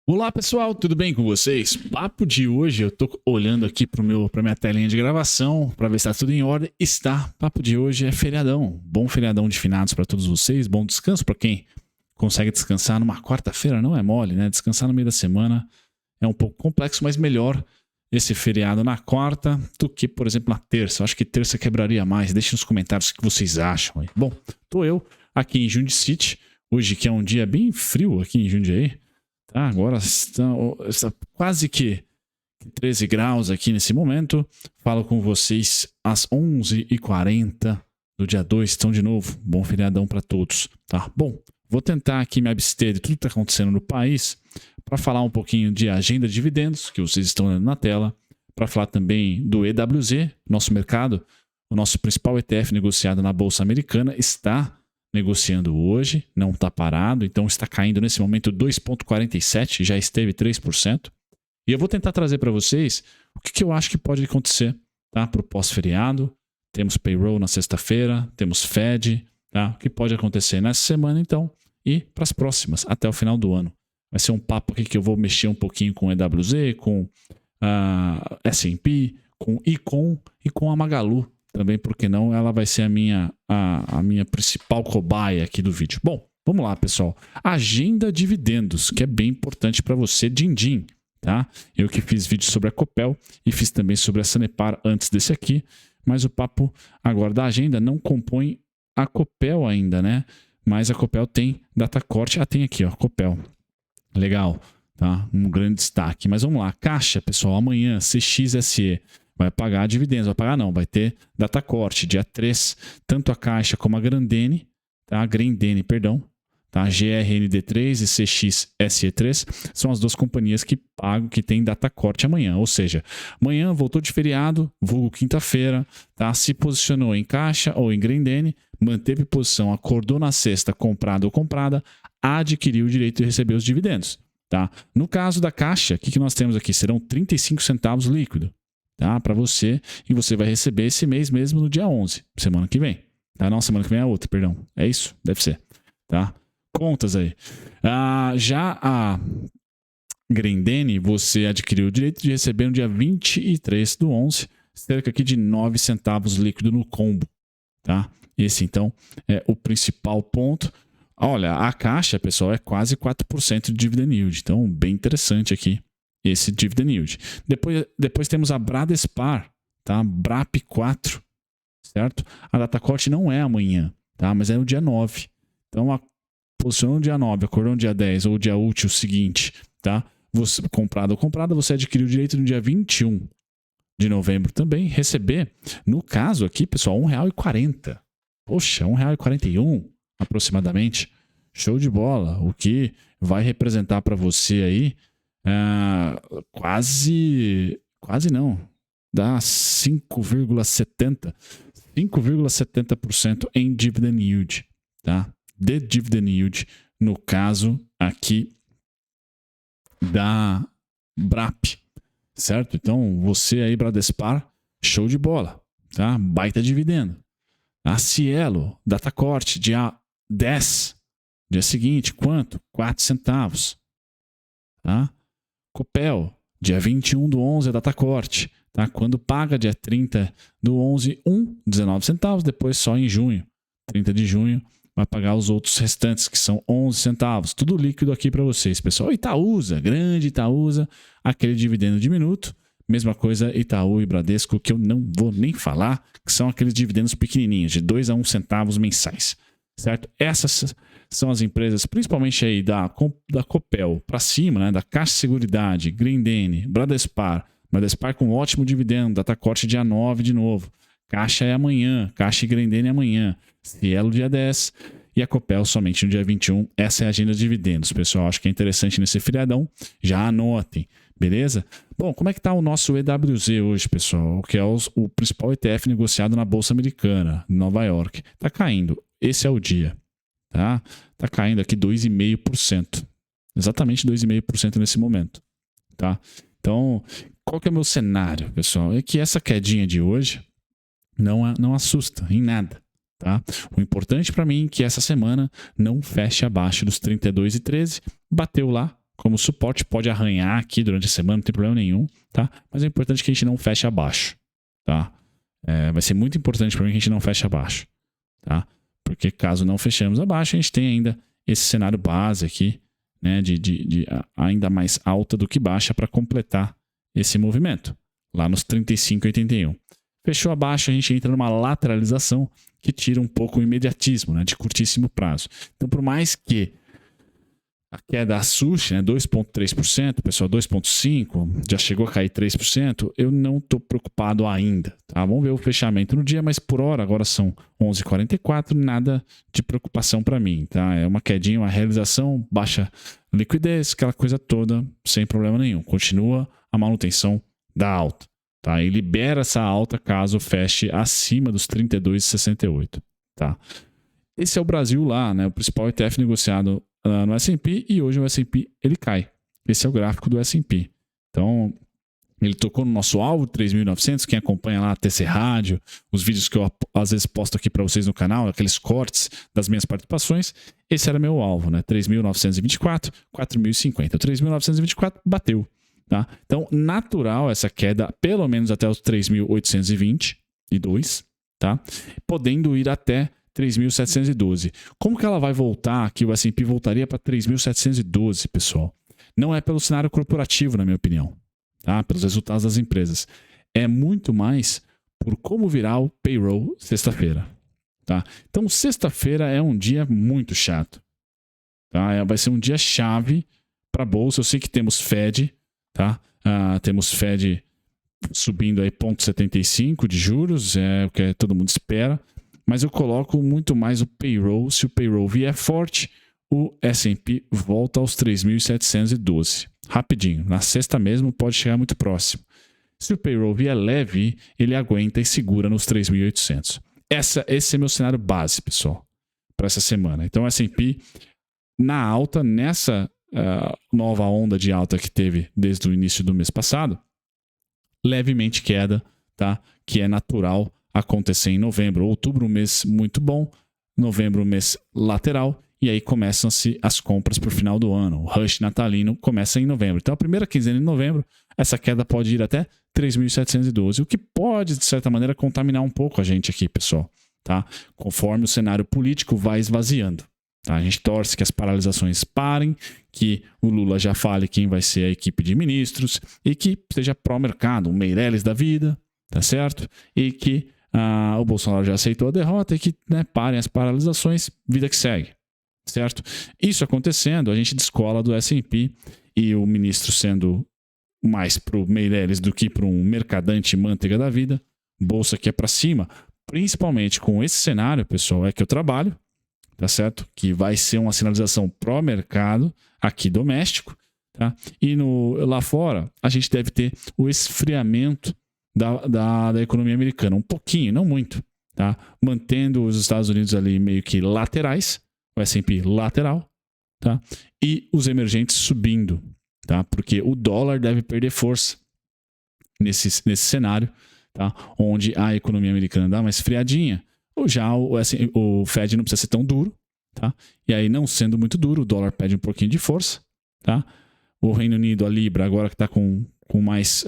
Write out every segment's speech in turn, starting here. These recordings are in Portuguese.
Olá pessoal, tudo bem com vocês? Papo de hoje, eu tô olhando aqui para minha telinha de gravação para ver se está tudo em ordem. Está. Papo de hoje é feriadão. Bom feriadão de finados para todos vocês. Bom descanso para quem consegue descansar numa quarta-feira, não é mole, né? Descansar no meio da semana é um pouco complexo, mas melhor esse feriado na quarta do que, por exemplo, na terça. Eu acho que terça quebraria mais. Deixe nos comentários o que vocês acham aí. Bom, tô eu aqui em Jundiaí City, hoje que é um dia bem frio aqui em Jundiaí. Tá, agora está quase que 13 graus aqui nesse momento. Falo com vocês às 11h40 do dia 2. Então, de novo, bom feriadão para todos. Tá? Bom, vou tentar aqui me abster de tudo que está acontecendo no país para falar um pouquinho de agenda de dividendos, que vocês estão vendo na tela, para falar também do EWZ, nosso mercado, o nosso principal ETF negociado na Bolsa Americana, está negociando hoje, não está parado, então está caindo nesse momento 2,47%, já esteve 3%. E eu vou tentar trazer para vocês o que eu acho que pode acontecer, tá? Para o pós-feriado. Temos payroll na sexta-feira, temos Fed, tá? O que pode acontecer nessa semana, então, e para as próximas, até o final do ano. Vai ser um papo aqui que eu vou mexer um pouquinho com o EWZ, com a S&P, com Icon e com a Magalu. Também, porque não, ela vai ser a minha principal cobaia aqui do vídeo. Bom, vamos lá, pessoal. Agenda dividendos, que é bem importante para você, din-din, tá? Eu que fiz vídeo sobre a Copel e fiz também sobre a Sanepar antes desse aqui, mas o papo agora da agenda não compõe a Copel ainda, né? Mas a Copel tem data corte. Ah, tem aqui, ó, Copel. Legal, tá? Um grande destaque. Mas vamos lá, Caixa, pessoal, amanhã, CXSE. Vai pagar dividendos, vai pagar não, vai ter data corte, dia 3, tanto a Caixa como a Grendene, tá? Grendene, perdão, tá? GRND3 e CXSE3 são as duas companhias que pagam, que tem data corte amanhã, ou seja, amanhã voltou de feriado, vulgo quinta-feira, tá? Se posicionou em Caixa ou em Grendene, manteve posição, acordou na sexta, comprado ou comprada, adquiriu o direito de receber os dividendos, tá? No caso da Caixa, o que nós temos aqui? Serão 35 centavos líquido, tá? Para você, e você vai receber esse mês mesmo no dia 11, semana que vem. Tá? Não, semana que vem é outra, perdão. É isso? Deve ser. Tá? Contas aí. Já a Grendene, você adquiriu o direito de receber no dia 23 do 11, cerca aqui de 9 centavos líquido no combo. Tá? Esse, então, é o principal ponto. Olha, a Caixa, pessoal, é quase 4% de dividend yield. Então, bem interessante aqui esse dividend yield. Depois temos a Bradespar, tá? BRAP4, certo? A data corte não é amanhã, tá? Mas é no dia 9. Então, posicionou no dia 9, acordou no dia 10 ou o dia útil seguinte, tá? Você, comprado ou comprada, você adquiriu o direito no dia 21 de novembro também receber, no caso aqui, pessoal, R$1,40. Poxa, R$1,41 aproximadamente. Show de bola. O que vai representar para você aí quase não, dá 5,70% em dividend yield, tá? De dividend yield, no caso aqui da BRAP, certo? Então, você aí, Bradespar, show de bola, tá? Baita dividendo. A Cielo, data corte, dia 10, dia seguinte, quanto? 4 centavos, tá? Copel, dia 21 do 11 é data corte, tá? Quando paga dia 30 do 11, 19 centavos, depois só em junho, 30 de junho, vai pagar os outros restantes, que são 11 centavos. Tudo líquido aqui para vocês, pessoal. Itaúsa, grande Itaúsa, aquele dividendo de minuto. Mesma coisa Itaú e Bradesco, que eu não vou nem falar, que são aqueles dividendos pequenininhos, de 2 a 1 centavos mensais, certo? Essas são as empresas, principalmente aí da Copel para cima, né? Da Caixa Seguridade, Grendene, Bradespar com ótimo dividendo, data corte dia 9 de novo. Caixa é amanhã, Caixa e Grendene é amanhã, Cielo dia 10 e a Copel somente no dia 21. Essa é a agenda de dividendos, pessoal. Acho que é interessante nesse feriadão. Já anotem, beleza? Bom, como é que está o nosso EWZ hoje, pessoal? Que é o principal ETF negociado na Bolsa Americana, em Nova York. Está caindo. Esse é o dia. Tá caindo aqui 2,5%. Exatamente 2,5% nesse momento. Tá? Então, qual que é o meu cenário, pessoal? É que essa quedinha de hoje não assusta em nada. Tá? O importante para mim é que essa semana não feche abaixo dos 32,13. Bateu lá, como suporte, pode arranhar aqui durante a semana, não tem problema nenhum, tá? Mas é importante que a gente não feche abaixo, tá? Vai ser muito importante para mim que a gente não feche abaixo, tá? Porque caso não fechemos abaixo, a gente tem ainda esse cenário base aqui, né, de ainda mais alta do que baixa para completar esse movimento, lá nos 35,81. Fechou abaixo, a gente entra numa lateralização que tira um pouco o imediatismo, né, de curtíssimo prazo. Então, por mais que a queda assuste, né, 2,3%, pessoal, 2,5%, já chegou a cair 3%, eu não estou preocupado ainda, tá? Vamos ver o fechamento no dia, mas por hora, agora são 11h44, nada de preocupação para mim, tá? É uma quedinha, uma realização, baixa liquidez, aquela coisa toda, sem problema nenhum. Continua a manutenção da alta, tá? E libera essa alta caso feche acima dos 32,68, tá? Esse é o Brasil lá, né? O principal ETF negociado no S&P, e hoje o S&P ele cai. Esse é o gráfico do S&P. Então, ele tocou no nosso alvo, 3.900. Quem acompanha lá a TC Rádio, os vídeos que eu às vezes posto aqui para vocês no canal, aqueles cortes das minhas participações, esse era meu alvo, né? 3.924, 4.050. 3.924 bateu, tá? Então, natural essa queda, pelo menos até os 3.822, tá? Podendo ir até 3.712. Como que ela vai voltar? Que o S&P voltaria para 3.712, pessoal. Não é pelo cenário corporativo, na minha opinião, tá? Pelos resultados das empresas. É muito mais por como virá o payroll sexta-feira, tá? Então, sexta-feira é um dia muito chato, tá? Vai ser um dia chave para a bolsa. Eu sei que temos Fed, tá? Temos Fed subindo aí 0,75 de juros, é o que todo mundo espera. Mas eu coloco muito mais o payroll. Se o payroll vier forte, o S&P volta aos 3.712. Rapidinho. Na sexta mesmo pode chegar muito próximo. Se o payroll vier leve, ele aguenta e segura nos 3.800. Esse é meu cenário base, pessoal, para essa semana. Então, o S&P na alta, nessa nova onda de alta que teve desde o início do mês passado, levemente queda, tá? Que é natural acontecer em novembro. Outubro, um mês muito bom. Novembro, um mês lateral. E aí começam-se as compras para o final do ano. O rush natalino começa em novembro. Então, a primeira quinzena de novembro, essa queda pode ir até 3.712. O que pode, de certa maneira, contaminar um pouco a gente aqui, pessoal, tá? Conforme o cenário político vai esvaziando. Tá? A gente torce que as paralisações parem, que o Lula já fale quem vai ser a equipe de ministros e que seja pró-mercado, um Meirelles da vida, tá certo? E que o Bolsonaro já aceitou a derrota e que, né, parem as paralisações, vida que segue, certo? Isso acontecendo, a gente descola do S&P e o ministro sendo mais pro Meirelles do que para um mercadante manteiga da vida, bolsa que é para cima, principalmente com esse cenário, pessoal, é que eu trabalho, tá certo? Que vai ser uma sinalização pró-mercado aqui doméstico, tá? E lá fora, a gente deve ter o esfriamento da economia americana, um pouquinho, não muito, tá? Mantendo os Estados Unidos ali meio que laterais, o S&P lateral, tá? E os emergentes subindo, tá? Porque o dólar deve perder força nesse cenário, tá? Onde a economia americana dá uma esfriadinha, ou já o Fed não precisa ser tão duro, tá? E aí, não sendo muito duro, o dólar perde um pouquinho de força, tá? O Reino Unido, a Libra, agora que está com mais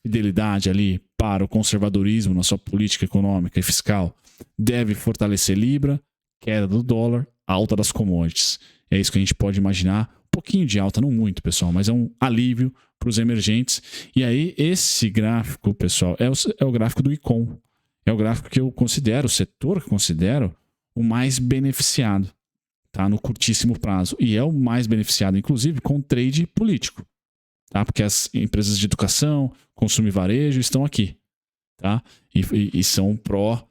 fidelidade ali para o conservadorismo na sua política econômica e fiscal, deve fortalecer Libra, queda do dólar, alta das commodities. É isso que a gente pode imaginar. Um pouquinho de alta, não muito, pessoal, mas é um alívio para os emergentes. E aí, esse gráfico, pessoal, é o gráfico do Icon. É o gráfico que eu considero, o setor que eu considero o mais beneficiado, tá? No curtíssimo prazo. E é o mais beneficiado, inclusive, com trade político, tá? Porque as empresas de educação, consumo e varejo estão aqui, tá? E são pró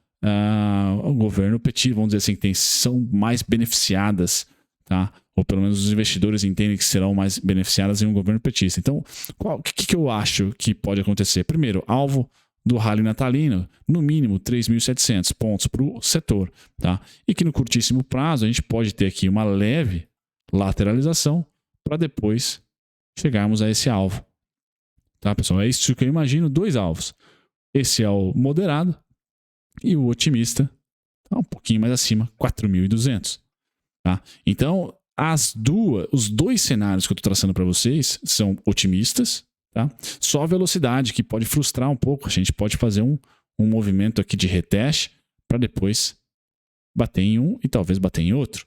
o governo petista, vamos dizer assim, são mais beneficiadas, tá? Ou pelo menos os investidores entendem que serão mais beneficiadas em um governo petista. Então, o que eu acho que pode acontecer? Primeiro, alvo do rally natalino, no mínimo 3.700 pontos para o setor, tá? E que no curtíssimo prazo a gente pode ter aqui uma leve lateralização para depois chegarmos a esse alvo, tá, pessoal? É isso que eu imagino, 2 alvos. Esse é o moderado e o otimista, tá um pouquinho mais acima, 4.200, tá? Então, os dois cenários que eu estou traçando para vocês são otimistas, tá? Só a velocidade que pode frustrar um pouco. A gente pode fazer um movimento aqui de reteste para depois bater em um e talvez bater em outro.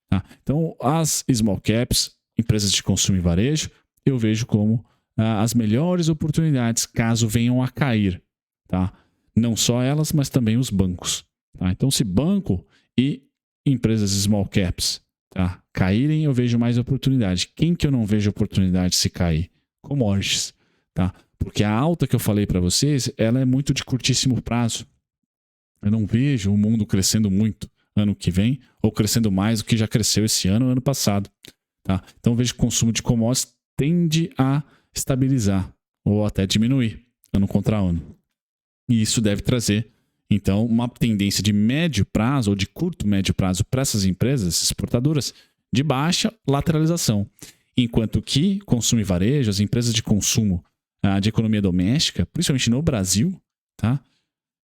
Tá? Então, as small caps, empresas de consumo e varejo, eu vejo como as melhores oportunidades caso venham a cair. Tá? Não só elas, mas também os bancos. Tá? Então, se banco e empresas small caps, tá, caírem, eu vejo mais oportunidade. Quem que eu não vejo oportunidade se cair? Commodities. Tá? Porque a alta que eu falei para vocês, ela é muito de curtíssimo prazo. Eu não vejo o mundo crescendo muito ano que vem, ou crescendo mais do que já cresceu esse ano ou ano passado. Tá? Então eu vejo que o consumo de commodities tende a estabilizar, ou até diminuir, ano contra ano. E isso deve trazer, então, uma tendência de médio prazo, ou de curto médio prazo, para essas empresas exportadoras, de baixa lateralização. Enquanto que consumo e varejo, as empresas de consumo de economia doméstica, principalmente no Brasil, tá,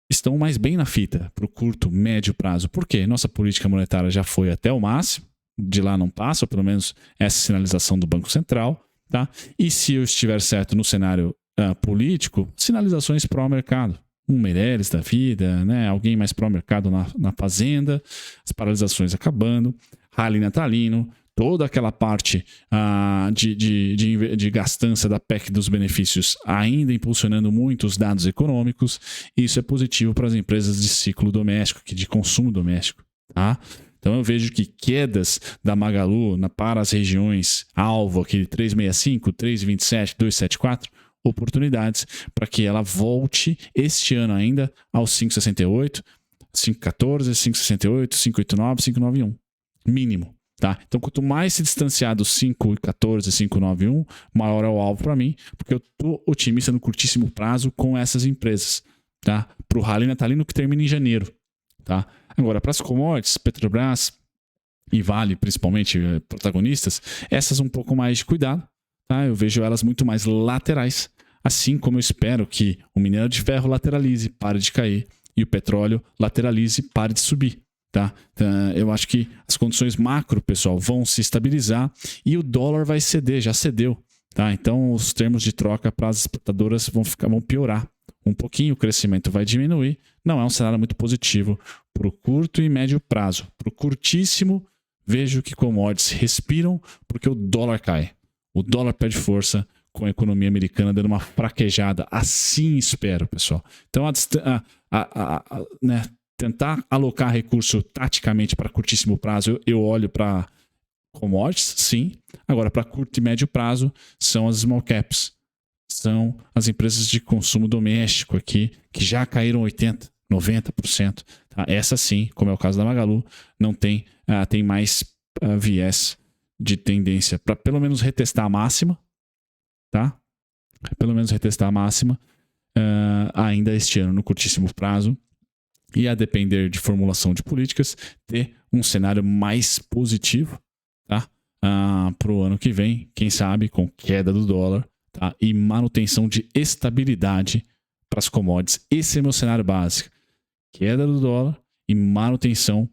estão mais bem na fita para o curto, médio prazo. Por quê? Nossa política monetária já foi até o máximo, de lá não passa, ou pelo menos essa sinalização do Banco Central. Tá? E se eu estiver certo no cenário político, sinalizações pró-mercado. Um Meirelles da vida, né? Alguém mais pró-mercado na fazenda, as paralisações acabando, rally natalino, toda aquela parte de gastança da PEC dos benefícios ainda impulsionando muito os dados econômicos. Isso é positivo para as empresas de ciclo doméstico, de consumo doméstico. Tá? Então eu vejo que quedas da Magalu para as regiões alvo, aqui 365, 327, 274, oportunidades para que ela volte este ano ainda aos 568, 514, 568, 589, 591. Mínimo. Tá? Então, quanto mais se distanciar dos 5,14, 5,91, maior é o alvo para mim, porque eu estou otimista no curtíssimo prazo com essas empresas. Tá? Para o rally natalino que termina em janeiro. Tá? Agora, para as commodities, Petrobras e Vale, principalmente protagonistas, essas um pouco mais de cuidado. Tá? Eu vejo elas muito mais laterais, assim como eu espero que o minério de ferro lateralize, pare de cair, e o petróleo lateralize, pare de subir. Tá? Então, eu acho que as condições macro, pessoal, vão se estabilizar e o dólar vai ceder, já cedeu. Tá? Então, os termos de troca para as exportadoras vão piorar. Um pouquinho o crescimento vai diminuir. Não é um cenário muito positivo para o curto e médio prazo. Para o curtíssimo, vejo que commodities respiram porque o dólar cai. O dólar perde força com a economia americana dando uma fraquejada. Assim espero, pessoal. Então, né, tentar alocar recurso taticamente para curtíssimo prazo, eu olho para commodities, sim. Agora, para curto e médio prazo, são as small caps. São as empresas de consumo doméstico aqui, que já caíram 80%, 90%. Tá? Essa sim, como é o caso da Magalu, não tem, tem mais viés de tendência para pelo menos retestar a máxima, tá? Pelo menos retestar a máxima ainda este ano, no curtíssimo prazo. E a depender de formulação de políticas, ter um cenário mais positivo, tá? Para o ano que vem, quem sabe com queda do dólar, tá? E manutenção de estabilidade para as commodities. Esse é meu cenário básico. Queda do dólar e manutenção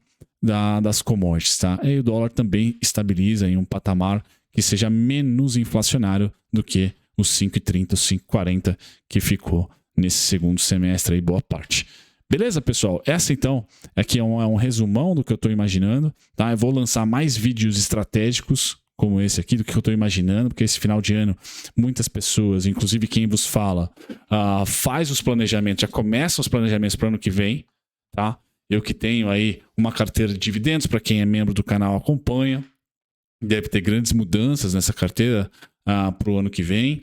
das commodities. Tá? E o dólar também estabiliza em um patamar que seja menos inflacionário do que os 5,30, os 5,40 que ficou nesse segundo semestre aí, boa parte. Beleza, pessoal? Essa, então, aqui é um resumão do que eu estou imaginando. Tá? Eu vou lançar mais vídeos estratégicos como esse aqui, do que eu estou imaginando, porque esse final de ano, muitas pessoas, inclusive quem vos fala, faz os planejamentos, já começam os planejamentos para o ano que vem. Tá? Eu que tenho aí uma carteira de dividendos, para quem é membro do canal acompanha. Deve ter grandes mudanças nessa carteira para o ano que vem.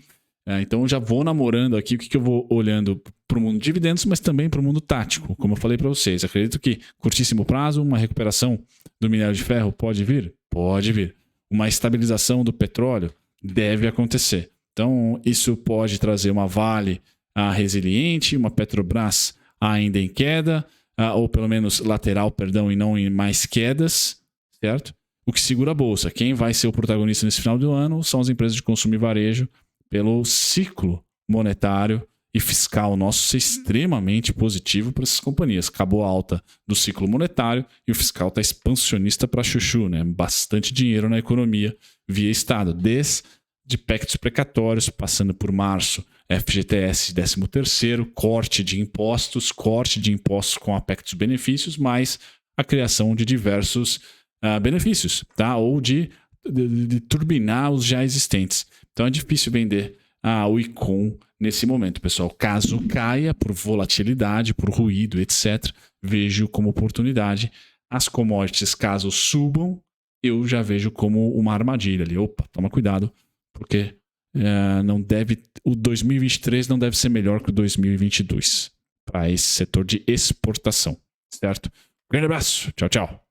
Então eu já vou namorando aqui o que eu vou olhando para o mundo de dividendos, mas também para o mundo tático, como eu falei para vocês. Acredito que curtíssimo prazo, uma recuperação do minério de ferro pode vir? Pode vir. Uma estabilização do petróleo deve acontecer. Então isso pode trazer uma Vale resiliente, uma Petrobras ainda em queda, ou pelo menos lateral, perdão, e não em mais quedas, certo? O que segura a bolsa. Quem vai ser o protagonista nesse final do ano são as empresas de consumo e varejo, pelo ciclo monetário e fiscal nosso ser extremamente positivo para essas companhias. Acabou a alta do ciclo monetário e o fiscal está expansionista para chuchu, né? Bastante dinheiro na economia via Estado, desde PEC precatórios, passando por março, FGTS 13º, corte de impostos com a PEC dos benefícios, mais a criação de diversos benefícios, tá? Ou de turbinar os já existentes. Então é difícil vender o ICOM nesse momento, pessoal. Caso caia por volatilidade, por ruído, etc., vejo como oportunidade. As commodities, caso subam, eu já vejo como uma armadilha ali. Opa, toma cuidado, porque o 2023 não deve ser melhor que o 2022 para esse setor de exportação, certo? Grande abraço, tchau, tchau.